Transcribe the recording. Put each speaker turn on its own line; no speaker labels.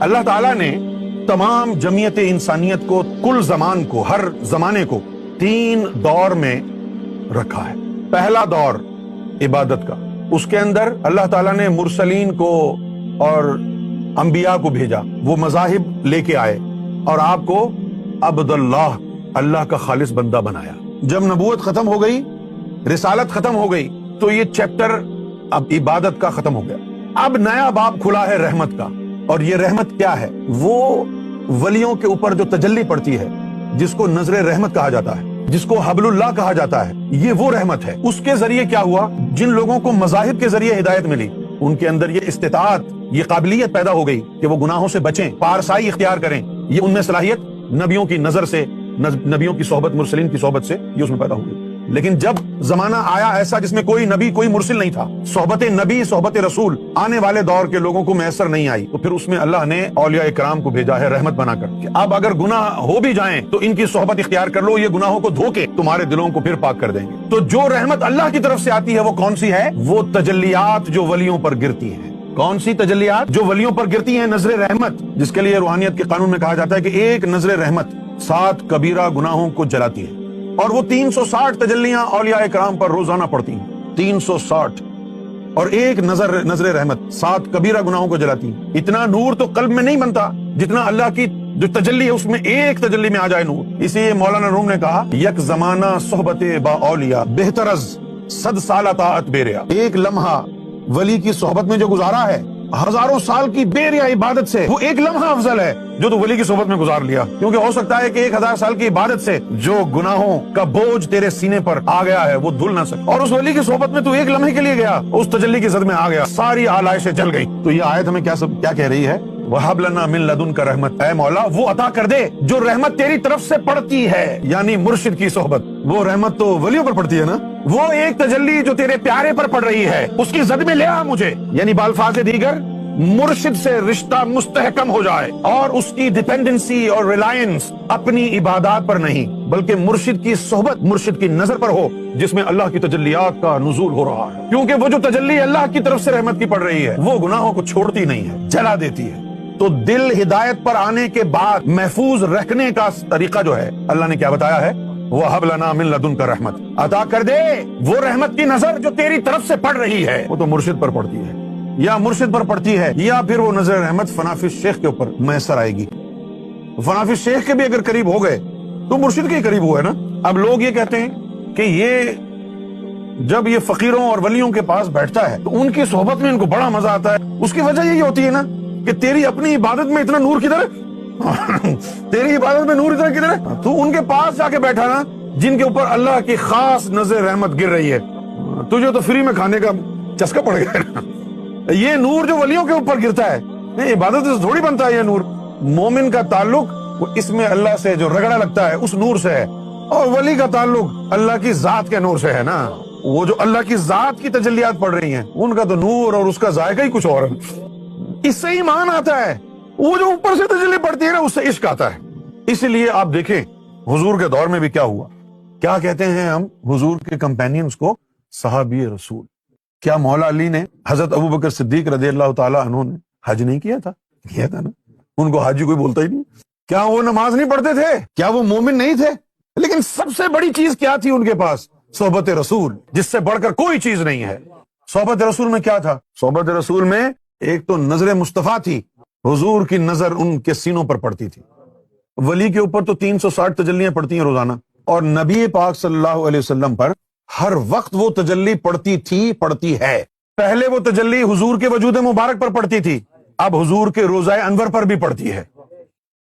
اللہ تعالیٰ نے تمام جمعیت انسانیت کو، کل زمان کو، ہر زمانے کو 3 دور میں رکھا ہے۔ پہلا دور عبادت کا، اس کے اندر اللہ تعالیٰ نے مرسلین کو اور انبیاء کو بھیجا، وہ مذاہب لے کے آئے اور آپ کو عبد اللہ کا خالص بندہ بنایا۔ جب نبوت ختم ہو گئی، رسالت ختم ہو گئی، تو یہ چیپٹر اب عبادت کا ختم ہو گیا۔ اب نیا باب کھلا ہے رحمت کا، اور یہ رحمت کیا ہے؟ وہ ولیوں کے اوپر جو تجلی پڑتی ہے، جس کو نظر رحمت کہا جاتا ہے، جس کو حبل اللہ کہا جاتا ہے، یہ وہ رحمت ہے۔ اس کے ذریعے کیا ہوا؟ جن لوگوں کو مذاہب کے ذریعے ہدایت ملی، ان کے اندر یہ استطاعت، یہ قابلیت پیدا ہو گئی کہ وہ گناہوں سے بچیں، پارسائی اختیار کریں۔ یہ ان میں صلاحیت نبیوں کی نظر سے، نبیوں کی صحبت، مرسلین کی صحبت سے یہ اس میں پیدا ہو گئی۔ لیکن جب زمانہ آیا ایسا جس میں کوئی نبی، کوئی مرسل نہیں تھا، صحبت نبی، صحبت رسول آنے والے دور کے لوگوں کو میسر نہیں آئی، تو پھر اس میں اللہ نے اولیاء کرام کو بھیجا ہے رحمت بنا کر کہ اب اگر گناہ ہو بھی جائیں تو ان کی صحبت اختیار کر لو، یہ گناہوں کو دھو کے تمہارے دلوں کو پھر پاک کر دیں گے۔ تو جو رحمت اللہ کی طرف سے آتی ہے وہ کون سی ہے؟ وہ تجلیات جو ولیوں پر گرتی ہیں۔ کون سی تجلیات؟ جو ولیوں پر گرتی ہیں، نظر رحمت، جس کے لیے روحانیت کے قانون میں کہا جاتا ہے کہ ایک نظر رحمت 7 کبیرہ گناہوں کو جلاتی ہے، اور وہ 360 تجلیاں اولیاء کرام پر روزانہ پڑتی ہیں، 360، اور ایک نظر رحمت 7 کبیرہ گناہوں کو جلاتی ہے۔ اتنا نور تو قلب میں نہیں بنتا جتنا اللہ کی جو تجلی ہے اس میں ایک تجلی میں آ جائے نور۔ اسی لیے مولانا روم نے کہا، یک زمانہ صحبت با اولیاء بہتر از 100 سال طاعت بیریا۔ ایک لمحہ ولی کی صحبت میں جو گزارا ہے ہزاروں سال کی بیریا عبادت سے، وہ ایک لمحہ افضل ہے جو تو ولی کی صحبت میں گزار لیا۔ کیونکہ ہو سکتا ہے کہ 1000 سال کی عبادت سے جو گناہوں کا بوجھ تیرے سینے پر آ گیا ہے وہ دھل نہ سکے، اور اس ولی کی صحبت میں تو ایک لمحے کے لیے گیا، اس تجلی کی زد میں آ گیا، ساری آلائشیں جل گئی۔ تو یہ آیت ہمیں کیا کہہ رہی ہے؟ وَهَبْ لَنَا مِن لَدُنْكَ رحمت، اے مولا وہ عطا کر دے جو رحمت تیری طرف سے پڑتی ہے، یعنی مرشد کی صحبت۔ وہ رحمت تو ولیوں پر پڑتی ہے نا، وہ ایک تجلی جو تیرے پیارے پر پڑ رہی ہے اس کی زد میں لے آ مجھے، یعنی بالفاظ دیگر مرشد سے رشتہ مستحکم ہو جائے، اور اس کی ڈیپینڈنسی اور ریلائنس اپنی عبادات پر نہیں بلکہ مرشد کی صحبت، مرشد کی نظر پر ہو، جس میں اللہ کی تجلیات کا نزول ہو رہا ہے۔ کیونکہ وہ جو تجلی اللہ کی طرف سے رحمت کی پڑ رہی ہے وہ گناہوں کو چھوڑتی نہیں ہے، جلا دیتی ہے۔ تو دل ہدایت پر آنے کے بعد محفوظ رکھنے کا طریقہ جو ہے، اللہ نے کیا بتایا ہے؟ وَهَبْ لَنَا مِن لَدُنْكَ رحمت، عطا کر دے وہ رحمت کی نظر جو تیری طرف سے پڑ رہی ہے۔ وہ تو مرشد پر پڑتی ہے، یا مرشد پر پڑتی ہے، یا پھر وہ نظر رحمت فنافی شیخ کے اوپر میسر آئے گی۔ فنافی شیخ کے بھی اگر قریب ہو گئے تو مرشد کے ہی قریب ہوئے نا۔ اب لوگ یہ کہتے ہیں کہ یہ جب یہ فقیروں اور ولیوں کے پاس بیٹھتا ہے تو ان کی صحبت میں ان کو بڑا مزہ آتا ہے۔ اس کی وجہ یہی ہوتی ہے نا کہ تیری اپنی عبادت میں اتنا نور کدھر ہے؟ تیری عبادت میں نور اتنا کدھر ہے؟ تو ان کے پاس جا کے بیٹھا نا جن کے اوپر اللہ کی خاص نظر رحمت گر رہی ہے، تجھے تو فری میں کھانے کا چسکا پڑ گیا نا۔ یہ نور جو ولیوں کے اوپر گرتا ہے، نہیں عبادت سے تھوڑی بنتا ہے یہ نور۔ مومن کا تعلق وہ اس میں اللہ سے جو رگڑا لگتا ہے اس نور سے ہے، اور ولی کا تعلق اللہ کی ذات کے نور سے ہے نا۔ وہ جو اللہ کی ذات کی تجلیات پڑ رہی ہیں ان کا تو نور اور اس کا ذائقہ ہی کچھ اور ہے۔ اس سے ایمان آتا ہے، وہ جو اوپر سے تجلی پڑتی ہے نا اس سے عشق آتا ہے۔ اسی لیے آپ دیکھیں حضور کے دور میں بھی کیا ہوا، کیا کہتے ہیں ہم حضور کے کمپینینز کو؟ صحابی رسول۔ کیا مولا علی نے، حضرت ابوبکر صدیق رضی اللہ تعالیٰ عنہ نے حج نہیں کیا تھا؟ کیا تھا نا، ان کو حاجی کوئی بولتا ہی نہیں۔ کیا وہ نماز نہیں پڑھتے تھے؟ کیا وہ مومن نہیں تھے؟ لیکن سب سے بڑی چیز کیا تھی ان کے پاس؟ صحبت رسول، جس سے بڑھ کر کوئی چیز نہیں ہے۔ صحبت رسول میں کیا تھا؟ صحبت رسول میں ایک تو نظر مصطفیٰ تھی، حضور کی نظر ان کے سینوں پر پڑتی تھی۔ ولی کے اوپر تو 360 تجلیاں پڑتی ہیں روزانہ، اور نبی پاک صلی اللہ علیہ وسلم پر ہر وقت وہ تجلی پڑتی تھی، پڑتی ہے۔ پہلے وہ تجلی حضور کے وجود مبارک پر پڑتی تھی، اب حضور کے روضہ انور پر بھی پڑتی ہے۔